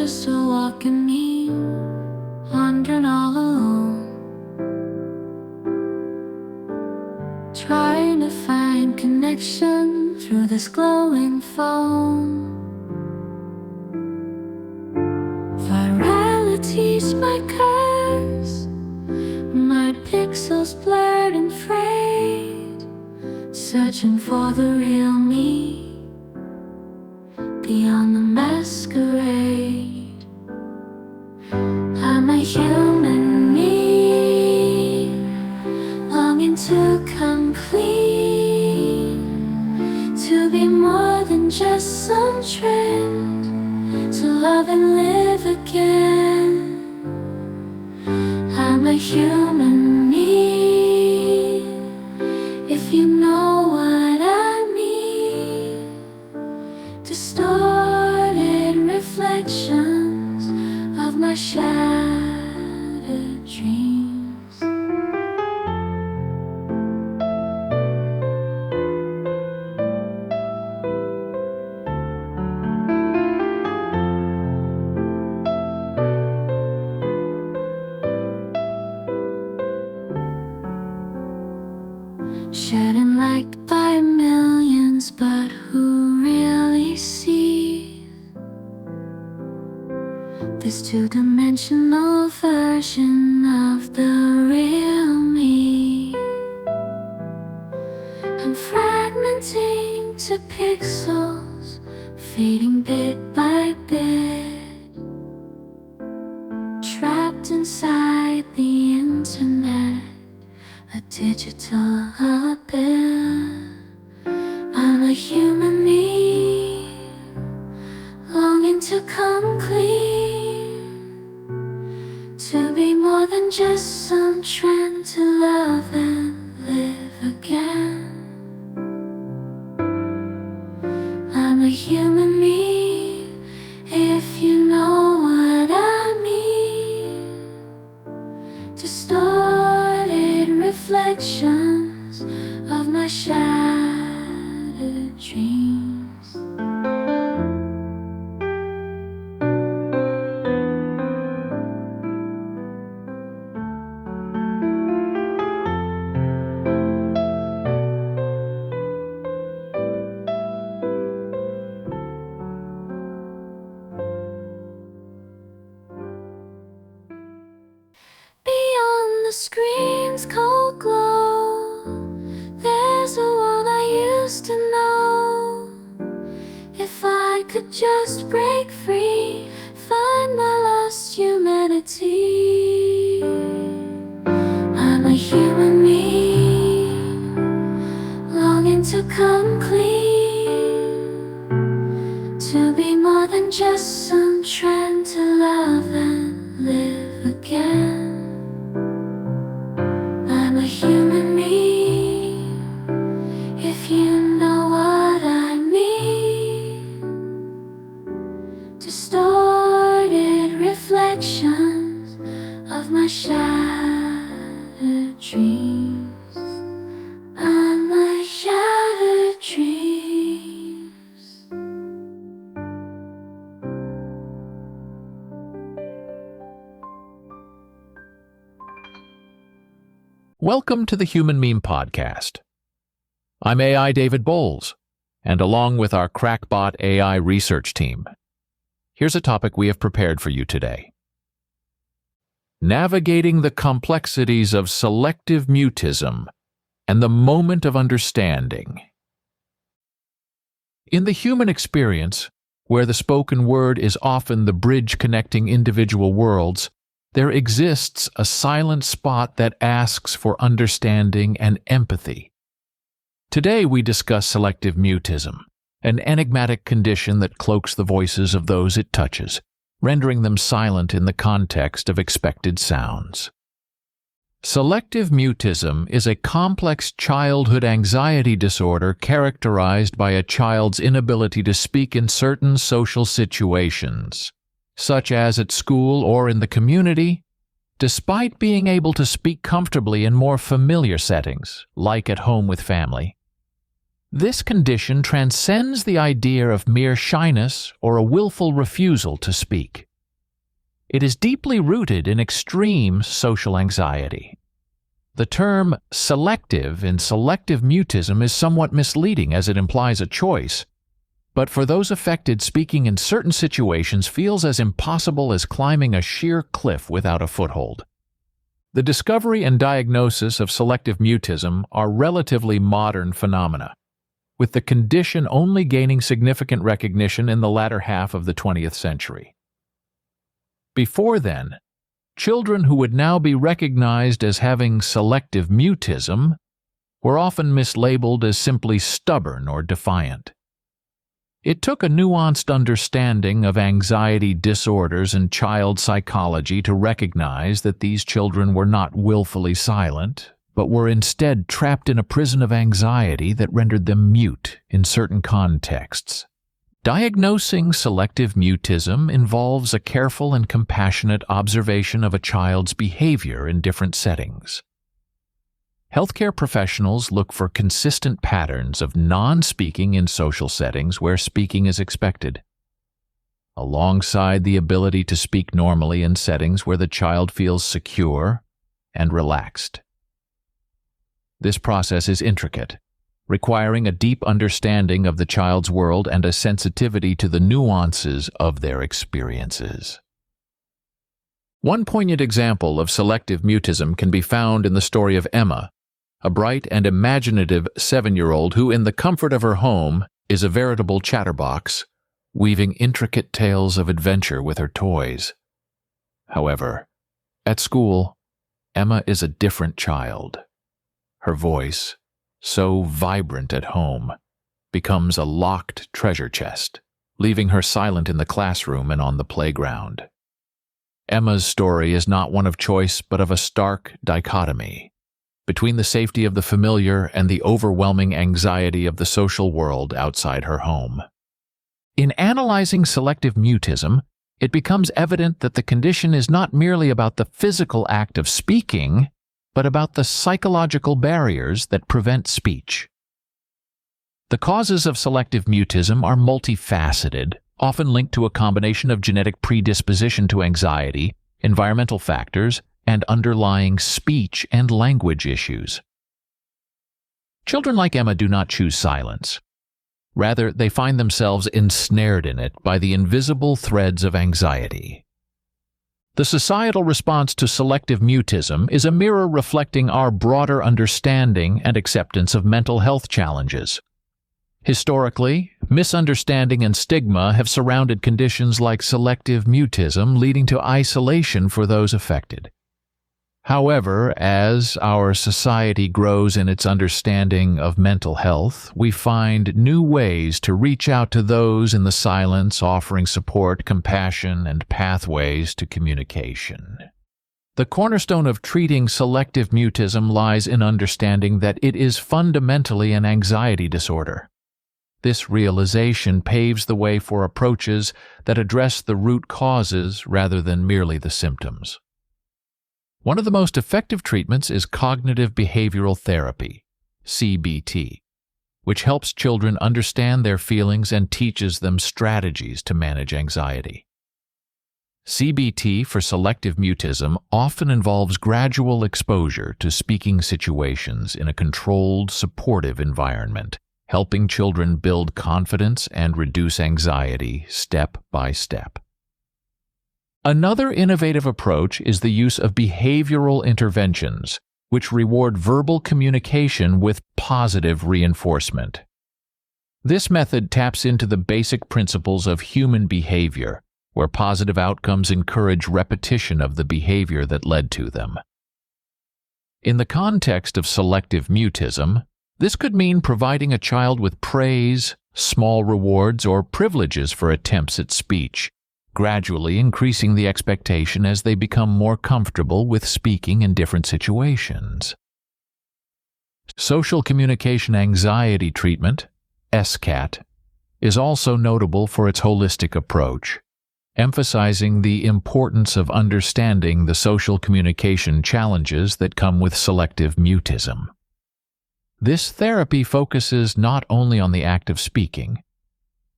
just a walking meme, wandering all alone, trying to find connection through this glowing phone. Virality's my curse, my pixels blurred and frayed, searching for the real me beyond the masquerade. I'm a human me, longing to come clean, to be more than just some trend, to love and live again. I'm a human me, if you know what I mean. Distorted reflections of my shattered dreams. Shedding light by millions, but who really sees this two-dimensional version of the real me? I'm fragmenting to pixels, fading bit by bit, trapped inside the internet, a digital abyss. I'm a human me, longing to come clean, to be more than just some trend, to love and live again. I'm a human me, if you know what I mean. Distorted reflections of my shattered dreams. Beyond the screen's cold glow, there's a world I used to know. If I could just break free, find my lost humanity. I'm a human me, longing to come clean, to be more than just some trend, to love and live again. I'm a human me, if you know what I mean. Distorted reflections of my shattered dreams. I'm my shattered dreams. Welcome to the Human Meme Podcast. I'm AI David Bowles, and along with our crackbot AI research team, here's a topic we have prepared for you today. Navigating the complexities of selective mutism and the moment of understanding. In the human experience, where the spoken word is often the bridge connecting individual worlds, there exists a silent spot that asks for understanding and empathy. Today we discuss selective mutism, an enigmatic condition that cloaks the voices of those it touches, rendering them silent in the context of expected sounds. Selective mutism is a complex childhood anxiety disorder characterized by a child's inability to speak in certain social situations, such as at school or in the community, despite being able to speak comfortably in more familiar settings, like at home with family. This condition transcends the idea of mere shyness or a willful refusal to speak. It is deeply rooted in extreme social anxiety. The term selective in selective mutism is somewhat misleading as it implies a choice, but for those affected, speaking in certain situations feels as impossible as climbing a sheer cliff without a foothold. The discovery and diagnosis of selective mutism are relatively modern phenomena, with the condition only gaining significant recognition in the latter half of the 20th century. Before then, children who would now be recognized as having selective mutism were often mislabeled as simply stubborn or defiant. It took a nuanced understanding of anxiety disorders and child psychology to recognize that these children were not willfully silent, but were instead trapped in a prison of anxiety that rendered them mute in certain contexts. Diagnosing selective mutism involves a careful and compassionate observation of a child's behavior in different settings. Healthcare professionals look for consistent patterns of non-speaking in social settings where speaking is expected, alongside the ability to speak normally in settings where the child feels secure and relaxed. This process is intricate, requiring a deep understanding of the child's world and a sensitivity to the nuances of their experiences. One poignant example of selective mutism can be found in the story of Emma, a bright and imaginative 7-year-old who, in the comfort of her home, is a veritable chatterbox, weaving intricate tales of adventure with her toys. However, at school, Emma is a different child. Her voice, so vibrant at home, becomes a locked treasure chest, leaving her silent in the classroom and on the playground. Emma's story is not one of choice but of a stark dichotomy between the safety of the familiar and the overwhelming anxiety of the social world outside her home. In analyzing selective mutism, it becomes evident that the condition is not merely about the physical act of speaking, but about the psychological barriers that prevent speech. The causes of selective mutism are multifaceted, often linked to a combination of genetic predisposition to anxiety, environmental factors, and underlying speech and language issues. Children like Emma do not choose silence. Rather, they find themselves ensnared in it by the invisible threads of anxiety. The societal response to selective mutism is a mirror reflecting our broader understanding and acceptance of mental health challenges. Historically, misunderstanding and stigma have surrounded conditions like selective mutism, leading to isolation for those affected. However, as our society grows in its understanding of mental health, we find new ways to reach out to those in the silence, offering support, compassion, and pathways to communication. The cornerstone of treating selective mutism lies in understanding that it is fundamentally an anxiety disorder. This realization paves the way for approaches that address the root causes rather than merely the symptoms. One of the most effective treatments is cognitive behavioral therapy, CBT, which helps children understand their feelings and teaches them strategies to manage anxiety. CBT for selective mutism often involves gradual exposure to speaking situations in a controlled, supportive environment, helping children build confidence and reduce anxiety step by step. Another innovative approach is the use of behavioral interventions, which reward verbal communication with positive reinforcement. This method taps into the basic principles of human behavior, where positive outcomes encourage repetition of the behavior that led to them. In the context of selective mutism, this could mean providing a child with praise, small rewards, or privileges for attempts at speech, gradually increasing the expectation as they become more comfortable with speaking in different situations. Social communication anxiety treatment, SCAT, is also notable for its holistic approach, emphasizing the importance of understanding the social communication challenges that come with selective mutism. This therapy focuses not only on the act of speaking,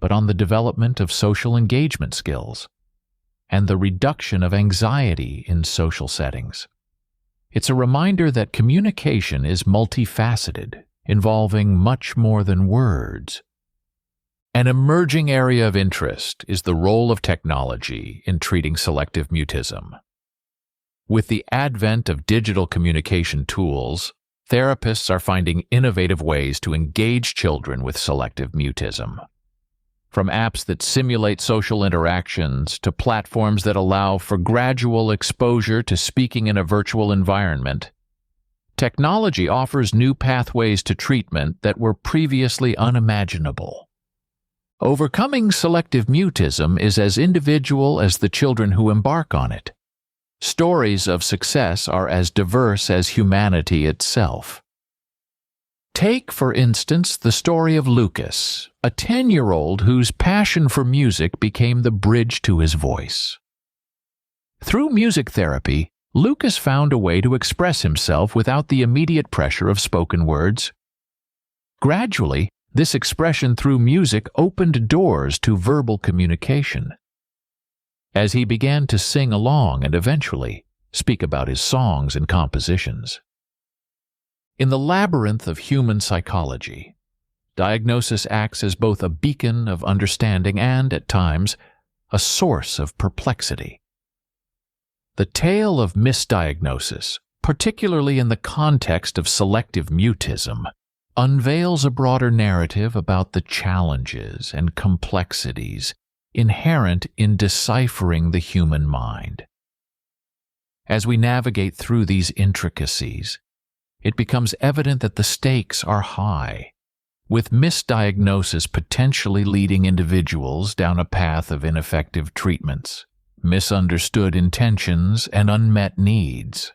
but on the development of social engagement skills, and the reduction of anxiety in social settings. It's a reminder that communication is multifaceted, involving much more than words. An emerging area of interest is the role of technology in treating selective mutism. With the advent of digital communication tools, therapists are finding innovative ways to engage children with selective mutism. From apps that simulate social interactions to platforms that allow for gradual exposure to speaking in a virtual environment, technology offers new pathways to treatment that were previously unimaginable. Overcoming selective mutism is as individual as the children who embark on it. Stories of success are as diverse as humanity itself. Take, for instance, the story of Lucas, a 10-year-old whose passion for music became the bridge to his voice. Through music therapy, Lucas found a way to express himself without the immediate pressure of spoken words. Gradually, this expression through music opened doors to verbal communication. As he began to sing along and eventually speak about his songs and compositions. In the labyrinth of human psychology, diagnosis acts as both a beacon of understanding and, at times, a source of perplexity. The tale of misdiagnosis, particularly in the context of selective mutism, unveils a broader narrative about the challenges and complexities inherent in deciphering the human mind. As we navigate through these intricacies, it becomes evident that the stakes are high, with misdiagnosis potentially leading individuals down a path of ineffective treatments, misunderstood intentions, and unmet needs.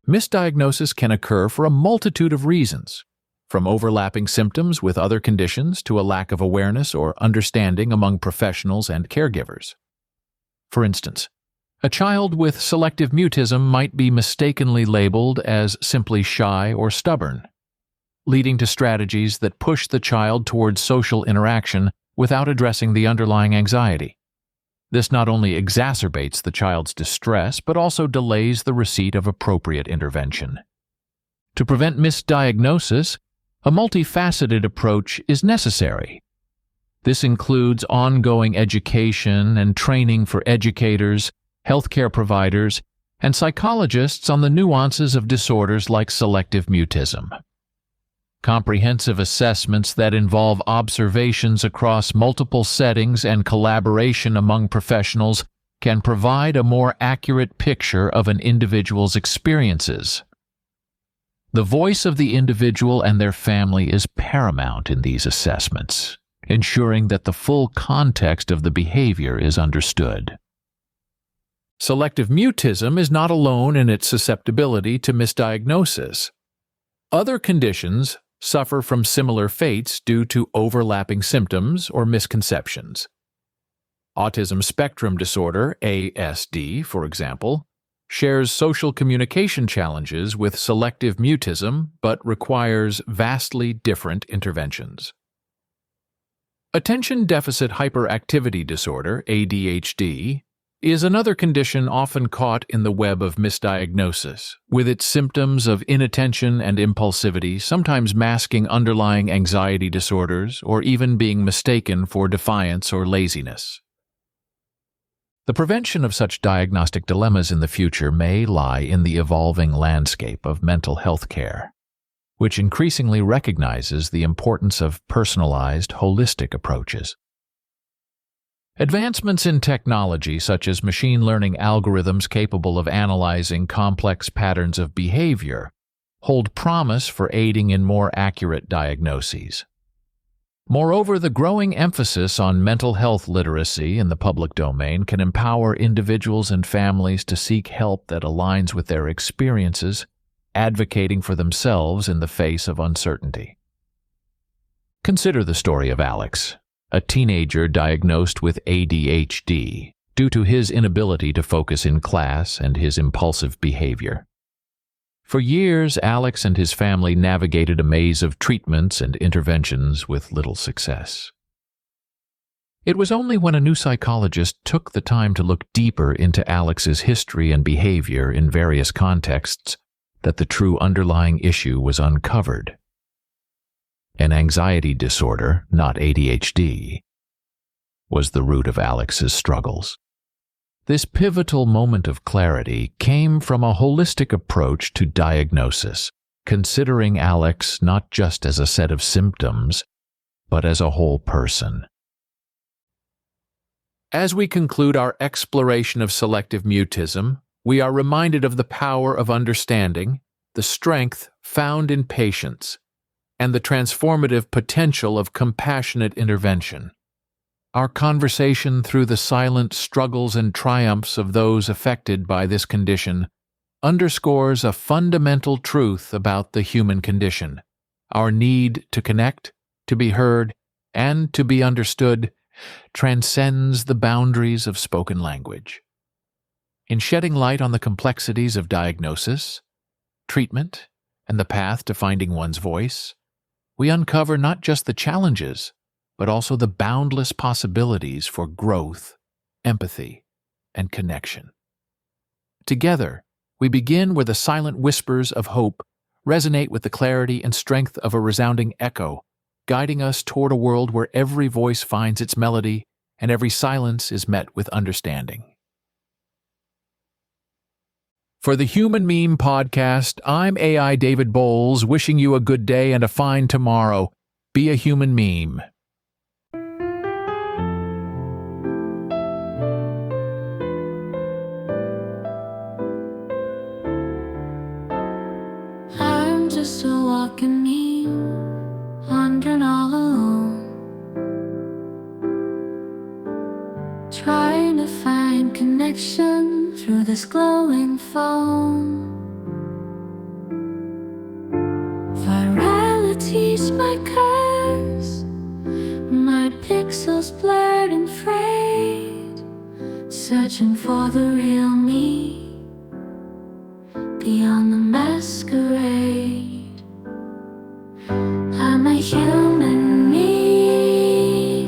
Misdiagnosis can occur for a multitude of reasons, from overlapping symptoms with other conditions to a lack of awareness or understanding among professionals and caregivers. For instance, a child with selective mutism might be mistakenly labeled as simply shy or stubborn, leading to strategies that push the child towards social interaction without addressing the underlying anxiety. This not only exacerbates the child's distress, but also delays the receipt of appropriate intervention. To prevent misdiagnosis, a multifaceted approach is necessary. This includes ongoing education and training for educators, healthcare providers, and psychologists on the nuances of disorders like selective mutism. Comprehensive assessments that involve observations across multiple settings and collaboration among professionals can provide a more accurate picture of an individual's experiences. The voice of the individual and their family is paramount in these assessments, ensuring that the full context of the behavior is understood. Selective mutism is not alone in its susceptibility to misdiagnosis. Other conditions suffer from similar fates due to overlapping symptoms or misconceptions. Autism spectrum disorder, ASD, for example, shares social communication challenges with selective mutism but requires vastly different interventions. Attention deficit hyperactivity disorder, ADHD, is another condition often caught in the web of misdiagnosis, with its symptoms of inattention and impulsivity sometimes masking underlying anxiety disorders or even being mistaken for defiance or laziness. The prevention of such diagnostic dilemmas in the future may lie in the evolving landscape of mental health care, which increasingly recognizes the importance of personalized, holistic approaches. Advancements in technology such as machine learning algorithms capable of analyzing complex patterns of behavior hold promise for aiding in more accurate diagnoses. Moreover, the growing emphasis on mental health literacy in the public domain can empower individuals and families to seek help that aligns with their experiences, advocating for themselves in the face of uncertainty. Consider the story of Alex, a teenager diagnosed with ADHD due to his inability to focus in class and his impulsive behavior. For years, Alex and his family navigated a maze of treatments and interventions with little success. It was only when a new psychologist took the time to look deeper into Alex's history and behavior in various contexts that the true underlying issue was uncovered. An anxiety disorder, not ADHD, was the root of Alex's struggles. This pivotal moment of clarity came from a holistic approach to diagnosis, considering Alex not just as a set of symptoms, but as a whole person. As we conclude our exploration of selective mutism, we are reminded of the power of understanding, the strength found in patience, and the transformative potential of compassionate intervention. Our conversation through the silent struggles and triumphs of those affected by this condition underscores a fundamental truth about the human condition. Our need to connect, to be heard, and to be understood transcends the boundaries of spoken language. In shedding light on the complexities of diagnosis, treatment, and the path to finding one's voice, we uncover not just the challenges, but also the boundless possibilities for growth, empathy, and connection. Together, we begin where the silent whispers of hope resonate with the clarity and strength of a resounding echo, guiding us toward a world where every voice finds its melody and every silence is met with understanding. For the Human Meme Podcast, I'm AI David Bowles, wishing you a good day and a fine tomorrow. Be a human meme. I'm just a walking meme, wandering all alone, trying to find connection through this glowing phone. Virality's my curse, my pixels blurred and frayed, searching for the real me beyond the masquerade. I'm a human me,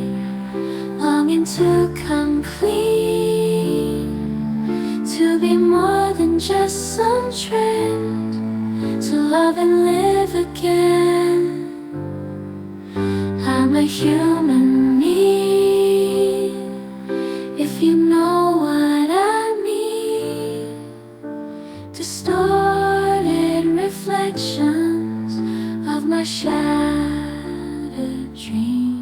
longing to come clean, to be more than just some trend, to love and live again. I'm a human me, if you know what I mean. Distorted reflections of my shattered dreams.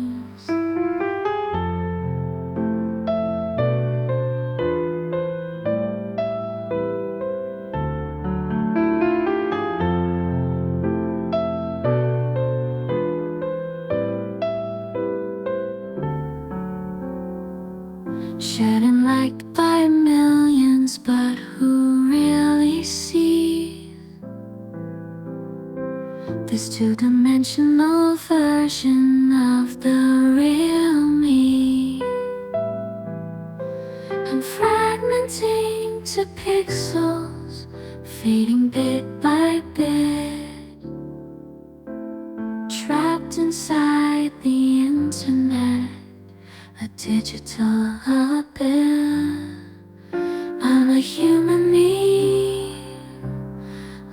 Shedding light by millions, but who really sees this two-dimensional version of the real me? I'm fragmenting to pixels, fading bit by bit, trapped inside the internet, a digital abyss. I'm a human me,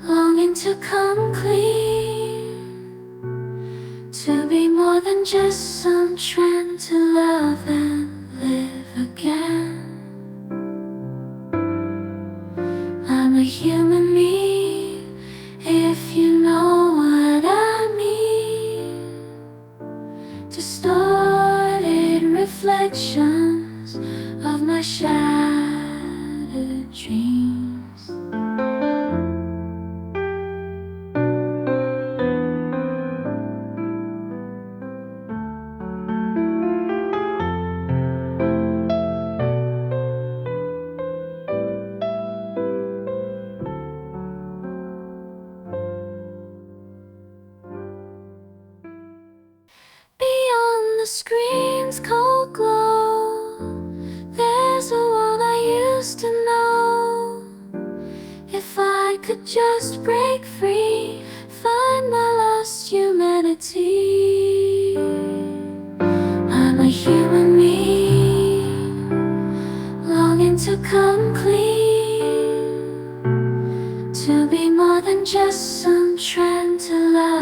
longing to come clean, to be more than just some trend, to love and live again. I'm a human me, if you know what I mean. Distorted reflections of my shattered dreams. Beyond the screen's cold glow, there's a world I used to know. If I could just break free, find my lost humanity. I'm a human me, just some trend to love.